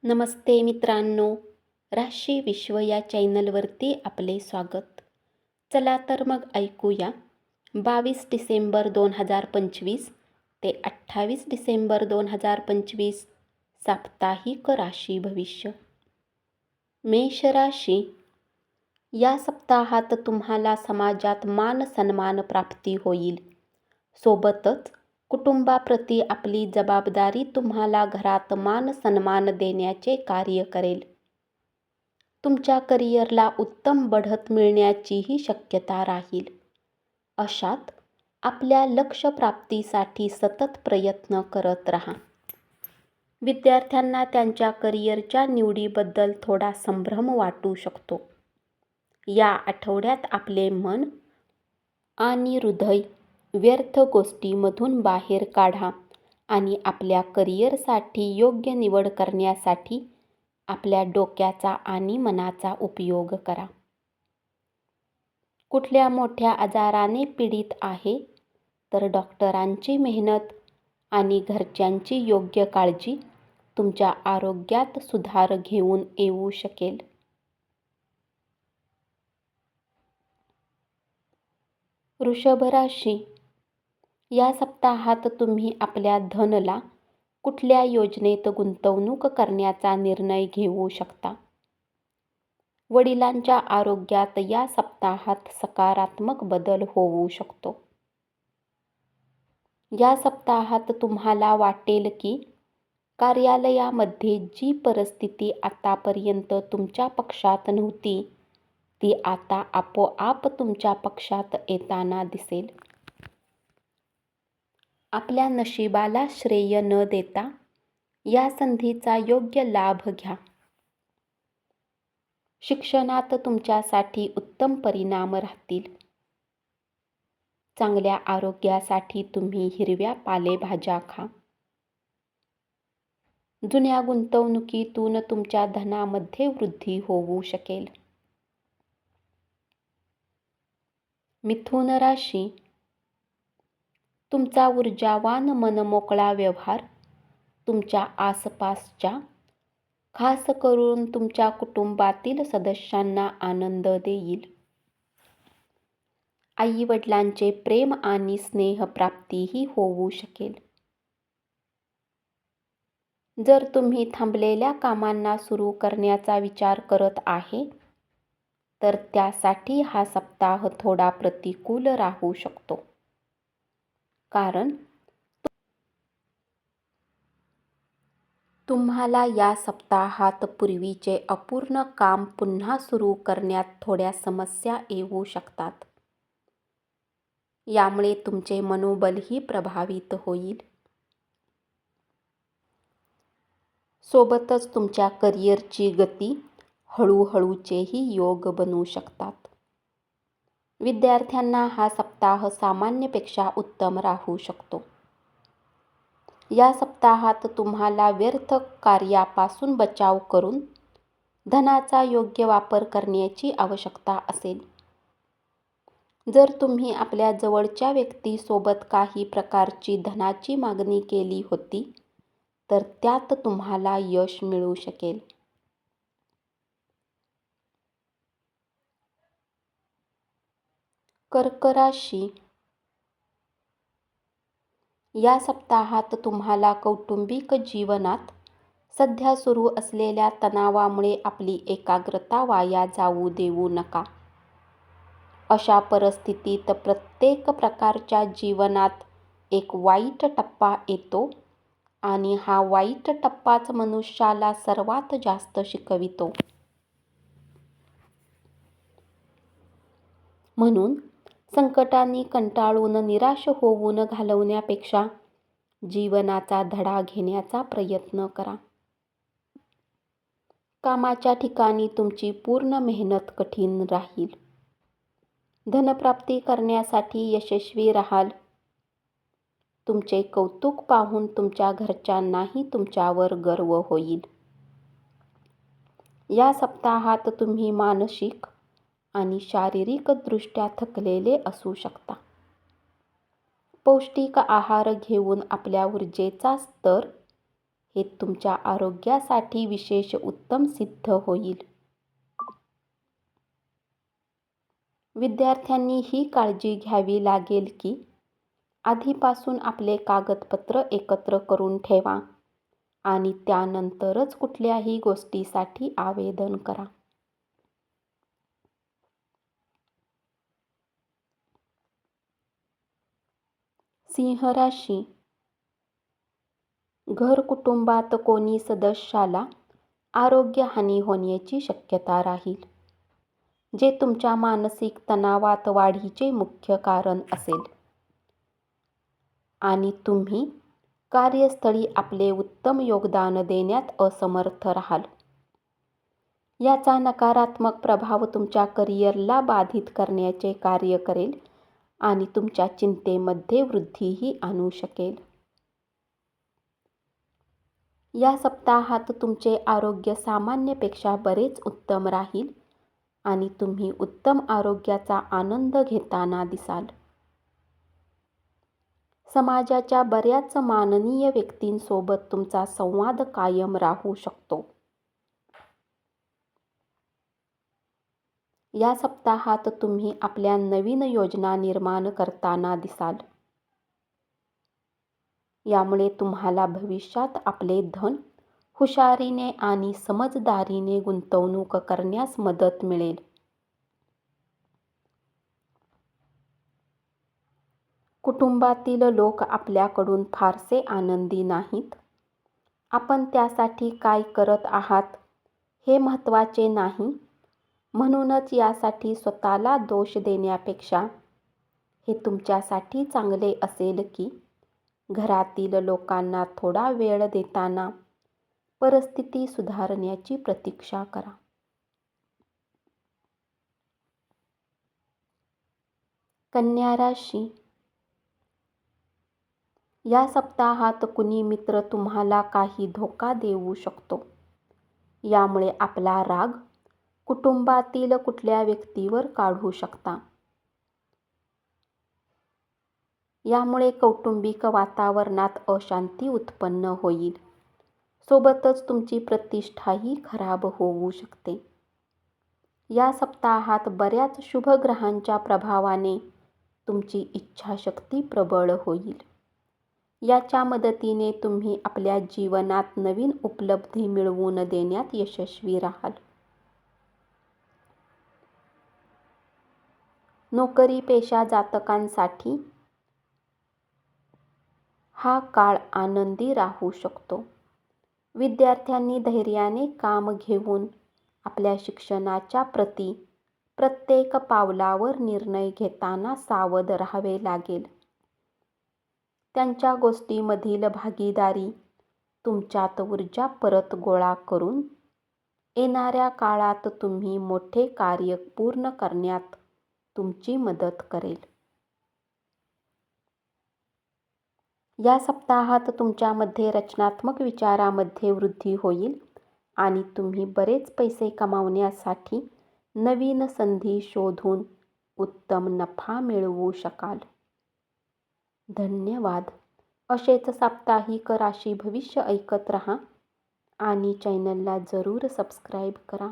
नमस्ते मित्रांनो, राशी विश्व या चॅनलवरती आपले स्वागत. चला तर मग ऐकूया 22 डिसेंबर 2025 ते 28 डिसेंबर 2025 साप्ताहिक राशी भविष्य. मेष राशी. या सप्ताहात तुम्हाला समाजात मान सन्मान प्राप्ती होईल. सोबतच कुटुंबाप्रती आपली जबाबदारी तुम्हाला घरात मान सन्मान देण्याचे कार्य करेल. तुमच्या करिअरला उत्तम बढत मिळण्याचीही शक्यता राहील. अशात आपल्या लक्ष्यप्राप्तीसाठी सतत प्रयत्न करत राहा. विद्यार्थ्यांना त्यांच्या करिअरच्या निवडीबद्दल थोडा संभ्रम वाटू शकतो. या आठवड्यात आपले मन आणि हृदय व्यर्थ गोष्टींमधून बाहेर काढा आणि आपल्या करिअरसाठी योग्य निवड करण्यासाठी आपल्या डोक्याचा आणि मनाचा उपयोग करा. कुठल्या मोठ्या आजाराने पीडित आहे तर डॉक्टरांची मेहनत आणि घरच्यांची योग्य काळजी तुमच्या आरोग्यात सुधार घेऊन येऊ शकेल. वृषभ राशी. या सप्ताहात तुम्ही आपल्या धनला कुठल्या योजनेत गुंतवणूक करण्याचा निर्णय घेऊ शकता. वडिलांच्या आरोग्यात या सप्ताहात सकारात्मक बदल होऊ शकतो. या सप्ताहात तुम्हाला वाटेल की कार्यालयामध्ये जी परिस्थिती आतापर्यंत तुमच्या पक्षात नव्हती ती आता आपोआप तुमच्या पक्षात येताना दिसेल. आपल्या नशिबाला श्रेय न देता या संधीचा योग्य लाभ घ्या. शिक्षणात तुमच्यासाठी उत्तम परिणाम राहतील. चांगल्या आरोग्यासाठी तुम्ही हिरव्या पालेभाज्या खा. जुन्या गुंतवणुकीतून तुमच्या धनामध्ये वृद्धी होऊ शकेल. मिथुन राशी. तुमचा ऊर्जावान मनमोकळा व्यवहार तुमच्या आसपासच्या, खास करून तुमच्या कुटुंबातील सदस्यांना आनंद देईल. आई-वडिलांचे प्रेम आणि स्नेहप्राप्तीही होऊ शकेल. जर तुम्ही थांबलेल्या कामांना सुरू करण्याचा विचार करत आहे तर त्यासाठी हा सप्ताह थोडा प्रतिकूल राहू शकतो. कारण तुम्हाला या सप्ताहात पूर्वीचे अपूर्ण काम पुन्हा सुरू करण्यात थोड्या समस्या येऊ शकतात. यामुळे तुमचे मनोबलही प्रभावित होईल. सोबतच तुमच्या करिअरची गती हळूहळूचेही योग बनू शकतात. विद्यार्थ्यांना हा सप्ताह सामान्यपेक्षा उत्तम राहू शकतो. या सप्ताहात तुम्हाला व्यर्थ कार्यापासून बचाव करून धनाचा योग्य वापर करण्याची आवश्यकता असेल. जर तुम्ही आपल्या जवळच्या व्यक्तीसोबत काही प्रकारची धनाची मागणी केली होती तर त्यात तुम्हाला यश मिळू शकेल. कर्क राशी. या सप्ताहात तुम्हाला कौटुंबिक जीवनात सध्या सुरू असलेल्या तणावामुळे आपली एकाग्रता वाया जाऊ देऊ नका. अशा परिस्थितीत प्रत्येक प्रकारच्या जीवनात एक वाईट टप्पा येतो आणि हा वाईट टप्पाच मनुष्याला सर्वात जास्त शिकवितो. म्हणून संकटांनी कंटाळून निराश होऊन घालवण्यापेक्षा जीवनाचा धडा घेण्याचा प्रयत्न करा. कामाच्या ठिकाणी तुमची पूर्ण मेहनत कठीण राहील. धनप्राप्ती करण्यासाठी यशस्वी राहाल. तुमचे कौतुक पाहून तुमच्या घरच्यांनाही तुमच्यावर गर्व होईल. या सप्ताहात तुम्ही मानसिक आणि शारीरिकदृष्ट्या थकलेले असू शकता. पौष्टिक आहार घेऊन आपल्या ऊर्जेचा स्तर हे तुमच्या आरोग्यासाठी विशेष उत्तम सिद्ध होईल. विद्यार्थ्यांनी ही काळजी घ्यावी लागेल की आधीपासून आपले कागदपत्र एकत्र करून ठेवा आणि त्यानंतरच कुठल्याही गोष्टीसाठी आवेदन करा. सिंह राशी. घर कुटुंबात कोणी सदस्याला आरोग्यहानी होण्याची शक्यता राहील, जे तुमच्या मानसिक तणावात वाढीचे मुख्य कारण असेल आणि तुम्ही कार्यस्थळी आपले उत्तम योगदान देण्यात असमर्थ राहाल. याचा नकारात्मक प्रभाव तुमच्या करिअरला बाधित करण्याचे कार्य करेल आणि तुमच्या चिंतेमध्ये वृद्धीही आणू शकेल. या सप्ताहात तुमचे आरोग्य सामान्यपेक्षा बरेच उत्तम राहील आणि तुम्ही उत्तम आरोग्याचा आनंद घेताना दिसाल. समाजाच्या बऱ्याच माननीय व्यक्तींसोबत तुमचा संवाद कायम राहू शकतो. या सप्ताहात तुम्ही आपल्या नवीन योजना निर्माण करताना दिसाल. यामुळे तुम्हाला भविष्यात आपले धन हुशारीने आणि समजदारीने गुंतवणूक करण्यास मदत मिळेल. कुटुंबातील लोक आपल्याकडून फारसे आनंदी नाहीत. आपण त्यासाठी काय करत आहात हे महत्त्वाचे नाही. म्हणूनच यासाठी स्वतःला दोष देण्यापेक्षा हे तुमच्यासाठी चांगले असेल की घरातील लोकांना थोडा वेळ देताना परिस्थिती सुधारण्याची प्रतीक्षा करा. कन्या राशी. या सप्ताहात कुणी मित्र तुम्हाला काही धोका देऊ शकतो. यामुळे आपला राग कुटुंबातील कुठल्या व्यक्तीवर काढू शकता. यामुळे कौटुंबिक वातावरणात अशांती उत्पन्न होईल. सोबतच तुमची प्रतिष्ठाही खराब होऊ शकते. या सप्ताहात बऱ्याच शुभ ग्रहांच्या प्रभावाने तुमची इच्छाशक्ती प्रबळ होईल. याच्या मदतीने तुम्ही आपल्या जीवनात नवीन उपलब्धी मिळवून देण्यात यशस्वी राहाल. नोकरी पेशा जातकांसाठी हा काळ आनंदी राहू शकतो. विद्यार्थ्यांनी धैर्याने काम घेऊन आपल्या शिक्षणाच्या प्रत्येक पावलावर निर्णय घेताना सावध राहावे लागेल. त्यांच्या गोष्टीमधील भागीदारी तुमच्यात ऊर्जा परत गोळा करून येणाऱ्या काळात तुम्ही मोठे कार्य पूर्ण करण्यात तुमची मदत करेल. या सप्ताहात तुमच्यामध्ये रचनात्मक विचारामध्ये वृद्धी होईल आणि तुम्ही बरेच पैसे कमावण्यासाठी नवीन संधी शोधून उत्तम नफा मिळवू शकाल. धन्यवाद. असेच साप्ताहिक राशी भविष्य ऐकत रहा आणि चॅनलला जरूर सबस्क्राईब करा.